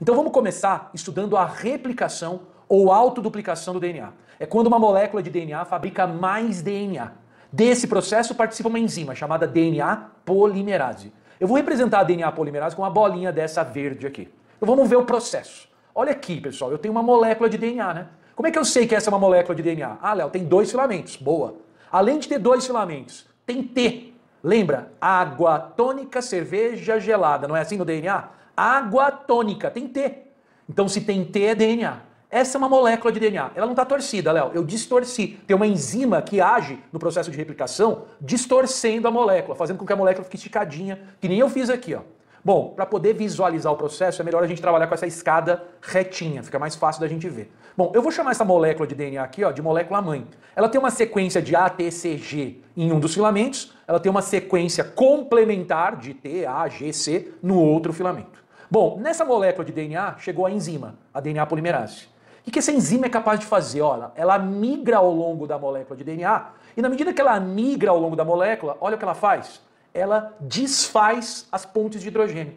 Então vamos começar estudando a replicação ou autoduplicação do DNA. É quando uma molécula de DNA fabrica mais DNA. Desse processo participa uma enzima chamada DNA polimerase. Eu vou representar a DNA polimerase com uma bolinha dessa verde aqui. Então vamos ver o processo. Olha aqui, pessoal, eu tenho uma molécula de DNA, né? Como é que eu sei que essa é uma molécula de DNA? Ah, Léo, tem 2 filamentos. Boa. Além de ter 2 filamentos, tem T. Lembra? Água tônica, cerveja gelada. Não é assim no DNA? Água tônica, tem T. Então se tem T é DNA. Essa é uma molécula de DNA. Ela não está torcida, Léo. Eu distorci. Tem uma enzima que age no processo de replicação, distorcendo a molécula, fazendo com que a molécula fique esticadinha, que nem eu fiz aqui, ó. Bom, para poder visualizar o processo, é melhor a gente trabalhar com essa escada retinha, fica mais fácil da gente ver. Bom, eu vou chamar essa molécula de DNA aqui, ó, de molécula-mãe. Ela tem uma sequência de ATCG em um dos filamentos, ela tem uma sequência complementar de T, A, G, C no outro filamento. Bom, nessa molécula de DNA chegou a enzima, a DNA polimerase. O que essa enzima é capaz de fazer? Olha, ela migra ao longo da molécula de DNA e na medida que ela migra ao longo da molécula, olha o que ela faz. Ela desfaz as pontes de hidrogênio.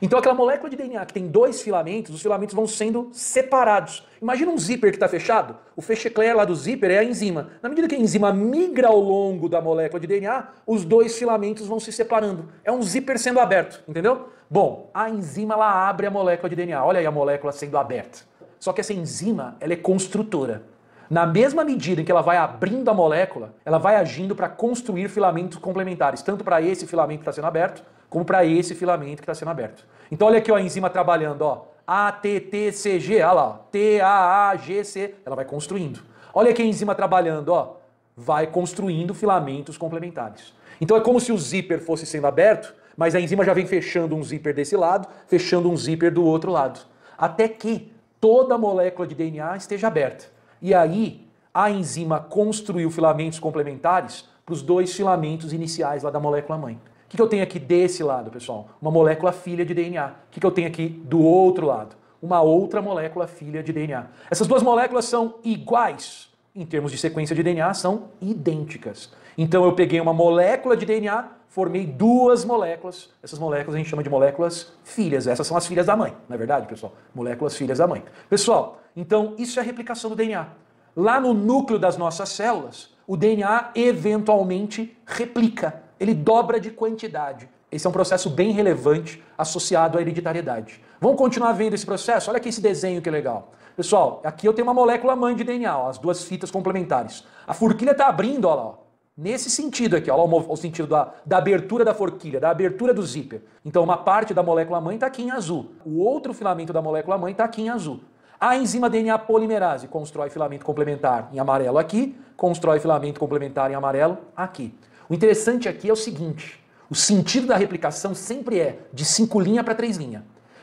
Então aquela molécula de DNA que tem 2 filamentos, os filamentos vão sendo separados. Imagina um zíper que está fechado, o fechecler lá do zíper é a enzima. Na medida que a enzima migra ao longo da molécula de DNA, os 2 filamentos vão se separando. É um zíper sendo aberto, entendeu? Bom, a enzima ela abre a molécula de DNA, olha aí a molécula sendo aberta. Só que essa enzima ela é construtora. Na mesma medida em que ela vai abrindo a molécula, ela vai agindo para construir filamentos complementares, tanto para esse filamento que está sendo aberto, como para esse filamento que está sendo aberto. Então olha aqui ó, a enzima trabalhando, ó, ATTCG, olha lá, TAAGC, ela vai construindo. Olha aqui a enzima trabalhando, ó, vai construindo filamentos complementares. Então é como se o zíper fosse sendo aberto, mas a enzima já vem fechando um zíper desse lado, fechando um zíper do outro lado. Até que toda a molécula de DNA esteja aberta. E aí, a enzima construiu filamentos complementares para os 2 filamentos iniciais lá da molécula-mãe. O que eu tenho aqui desse lado, pessoal? Uma molécula filha de DNA. O que eu tenho aqui do outro lado? Uma outra molécula filha de DNA. Essas 2 moléculas são iguais. Em termos de sequência de DNA, são idênticas. Então eu peguei uma molécula de DNA, formei 2 moléculas. Essas moléculas a gente chama de moléculas filhas. Essas são as filhas da mãe, não é verdade, pessoal? Moléculas filhas da mãe. Pessoal, então isso é a replicação do DNA. Lá no núcleo das nossas células, o DNA eventualmente replica. Ele dobra de quantidade. Esse é um processo bem relevante associado à hereditariedade. Vamos continuar vendo esse processo? Olha aqui esse desenho que legal. Pessoal, aqui eu tenho uma molécula mãe de DNA, ó, as 2 fitas complementares. A forquilha está abrindo, ó lá, ó. Nesse sentido aqui, ó, o sentido da abertura da forquilha, da abertura do zíper. Então uma parte da molécula mãe está aqui em azul. O outro filamento da molécula mãe está aqui em azul. A enzima DNA polimerase constrói filamento complementar em amarelo aqui, constrói filamento complementar em amarelo aqui. O interessante aqui é o seguinte, o sentido da replicação sempre é de 5' para 3'.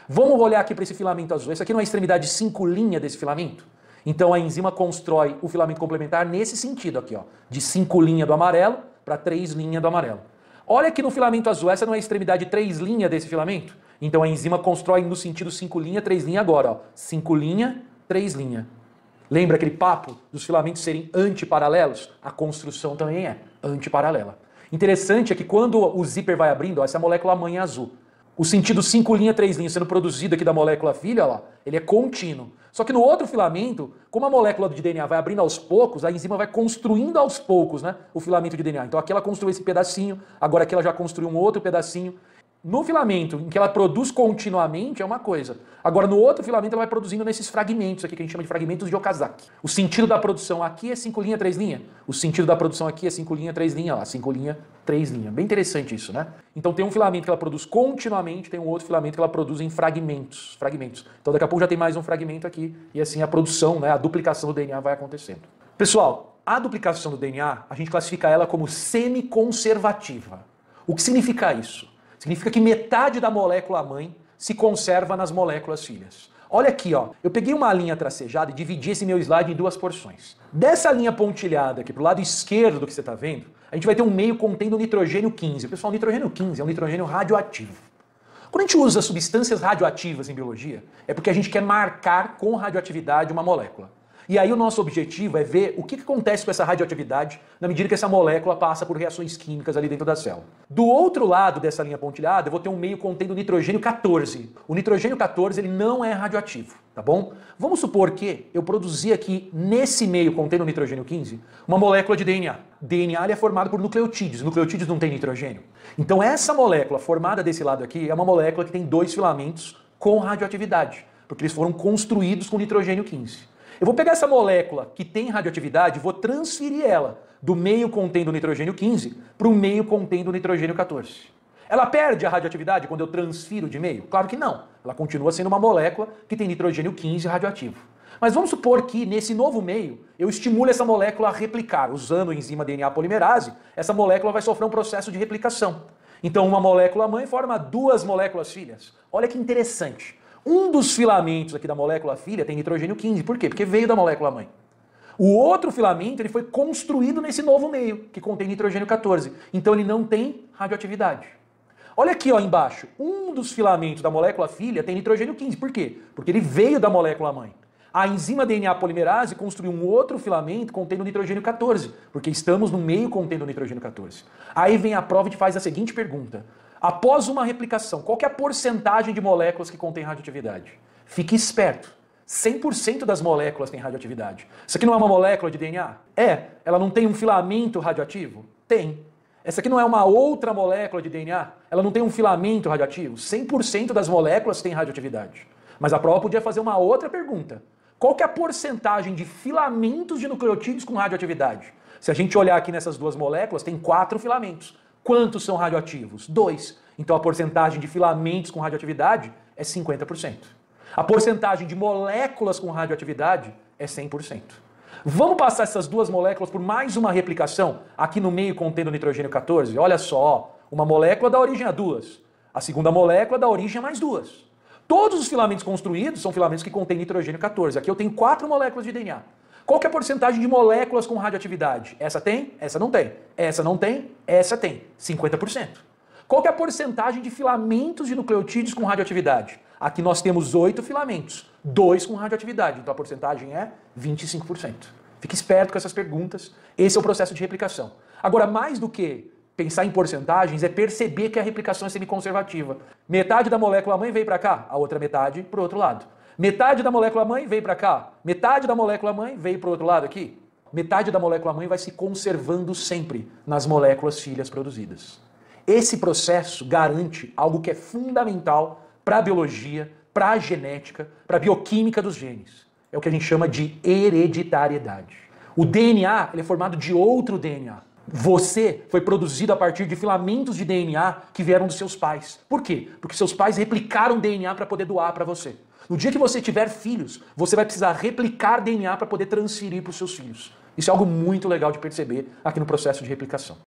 Vamos olhar aqui para esse filamento azul. Esse aqui não é a extremidade 5' desse filamento? Então a enzima constrói o filamento complementar nesse sentido aqui, ó, de 5' do amarelo para 3' do amarelo. Olha aqui no filamento azul, essa não é a extremidade 3' desse filamento? Então a enzima constrói no sentido 5', 3' agora, ó, 5', 3'. Lembra aquele papo dos filamentos serem antiparalelos? A construção também é antiparalela. Interessante é que quando o zíper vai abrindo, ó, essa molécula mãe é azul. O sentido 5', 3' sendo produzido aqui da molécula filha, ó lá, ele é contínuo. Só que no outro filamento, como a molécula de DNA vai abrindo aos poucos, a enzima vai construindo aos poucos, né, o filamento de DNA. Então aqui ela construiu esse pedacinho, agora aqui ela já construiu um outro pedacinho. No filamento, em que ela produz continuamente, é uma coisa. Agora, no outro filamento, ela vai produzindo nesses fragmentos aqui, que a gente chama de fragmentos de Okazaki. O sentido da produção aqui é 5', 3'. O sentido da produção aqui é 5', 3', lá, 5', 3'. Bem interessante isso, né? Então tem um filamento que ela produz continuamente, tem um outro filamento que ela produz em fragmentos. Então daqui a pouco já tem mais um fragmento aqui, e assim a produção, né, a duplicação do DNA vai acontecendo. Pessoal, a duplicação do DNA, a gente classifica ela como semiconservativa. O que significa isso? Significa que metade da molécula mãe se conserva nas moléculas filhas. Olha aqui, ó. Eu peguei uma linha tracejada e dividi esse meu slide em 2 porções. Dessa linha pontilhada aqui, pro lado esquerdo do que você está vendo, a gente vai ter um meio contendo nitrogênio 15. Pessoal, o nitrogênio 15 é um nitrogênio radioativo. Quando a gente usa substâncias radioativas em biologia, é porque a gente quer marcar com radioatividade uma molécula. E aí o nosso objetivo é ver o que acontece com essa radioatividade na medida que essa molécula passa por reações químicas ali dentro da célula. Do outro lado dessa linha pontilhada, eu vou ter um meio contendo nitrogênio 14. O nitrogênio 14 ele não é radioativo, tá bom? Vamos supor que eu produzi aqui nesse meio contendo nitrogênio 15 uma molécula de DNA. DNA ele é formado por nucleotídeos. Nucleotídeos não tem nitrogênio. Então essa molécula formada desse lado aqui é uma molécula que tem 2 filamentos com radioatividade, porque eles foram construídos com nitrogênio 15. Eu vou pegar essa molécula que tem radioatividade e vou transferir ela do meio contendo nitrogênio 15 para o meio contendo nitrogênio 14. Ela perde a radioatividade quando eu transfiro de meio? Claro que não. Ela continua sendo uma molécula que tem nitrogênio 15 radioativo. Mas vamos supor que nesse novo meio eu estimule essa molécula a replicar. Usando a enzima DNA polimerase, essa molécula vai sofrer um processo de replicação. Então uma molécula mãe forma 2 moléculas filhas. Olha que interessante. Um dos filamentos aqui da molécula filha tem nitrogênio 15. Por quê? Porque veio da molécula mãe. O outro filamento ele foi construído nesse novo meio, que contém nitrogênio 14. Então ele não tem radioatividade. Olha aqui ó, embaixo. Um dos filamentos da molécula filha tem nitrogênio 15. Por quê? Porque ele veio da molécula mãe. A enzima DNA polimerase construiu um outro filamento contendo nitrogênio 14, porque estamos no meio contendo nitrogênio 14. Aí vem a prova e te faz a seguinte pergunta. Após uma replicação, qual que é a porcentagem de moléculas que contém radioatividade? Fique esperto. 100% das moléculas têm radioatividade. Isso aqui não é uma molécula de DNA? É. Ela não tem um filamento radioativo? Tem. Essa aqui não é uma outra molécula de DNA? Ela não tem um filamento radioativo? 100% das moléculas têm radioatividade. Mas a prova podia fazer uma outra pergunta. Qual que é a porcentagem de filamentos de nucleotídeos com radioatividade? Se a gente olhar aqui nessas 2 moléculas, tem 4 filamentos. Quantos são radioativos? 2. Então a porcentagem de filamentos com radioatividade é 50%. A porcentagem de moléculas com radioatividade é 100%. Vamos passar essas 2 moléculas por mais uma replicação aqui no meio contendo nitrogênio 14? Olha só, uma molécula dá origem a 2. A segunda molécula dá origem a mais 2. Todos os filamentos construídos são filamentos que contêm nitrogênio 14. Aqui eu tenho 4 moléculas de DNA. Qual que é a porcentagem de moléculas com radioatividade? Essa tem? Essa não tem. Essa não tem? Essa tem. 50%. Qual que é a porcentagem de filamentos de nucleotídeos com radioatividade? Aqui nós temos 8 filamentos, 2 com radioatividade. Então a porcentagem é 25%. Fique esperto com essas perguntas. Esse é o processo de replicação. Agora, mais do que pensar em porcentagens, é perceber que a replicação é semiconservativa. Metade da molécula mãe veio para cá, a outra metade para o outro lado. Metade da molécula mãe veio para cá, metade da molécula mãe veio para o outro lado aqui. Metade da molécula mãe vai se conservando sempre nas moléculas filhas produzidas. Esse processo garante algo que é fundamental para a biologia, para a genética, para a bioquímica dos genes. É o que a gente chama de hereditariedade. O DNA ele é formado de outro DNA. Você foi produzido a partir de filamentos de DNA que vieram dos seus pais. Por quê? Porque seus pais replicaram DNA para poder doar para você. No dia que você tiver filhos, você vai precisar replicar DNA para poder transferir para os seus filhos. Isso é algo muito legal de perceber aqui no processo de replicação.